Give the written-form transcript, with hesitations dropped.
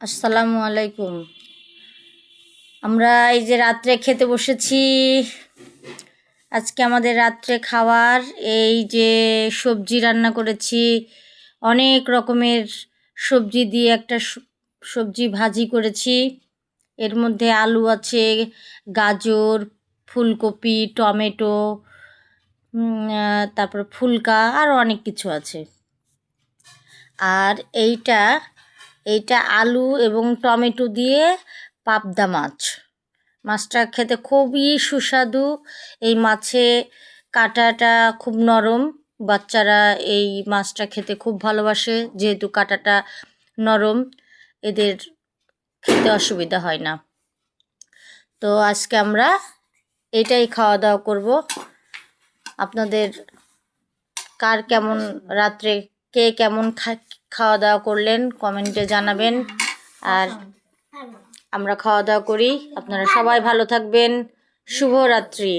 আসসালামু আলাইকুম। আমরা এই যে রাত্রে খেতে বসেছি। আজকে আমাদের রাত্রে খাওয়ার এই যে সবজি রান্না করেছি, অনেক রকমের সবজি দিয়ে একটা সবজি ভাজি করেছি। এর মধ্যে আলু আছে, গাজর, ফুলকপি, টমেটো, তারপর ফুলকা, আরও অনেক কিছু আছে। আর এইটা আলু এবং টমেটো দিয়ে পাবদা মাছটা খেতে খুবই সুস্বাদু। এই মাছে কাঁটাটা খুব নরম, বাচ্চারা এই মাছটা খেতে খুব ভালোবাসে। যেহেতু কাঁটাটা নরম, এদের খেতে অসুবিধা হয় না। তো আজকে আমরা এটাই খাওয়া দাওয়া করব। আপনাদের কার কেমন রাত্রে কে কেমন খাওয়া দাওয়া করলেন কমেন্টে জানাবেন। আর আমরা খাওয়া দাওয়া করি। আপনারা সবাই ভালো থাকবেন। শুভরাত্রি।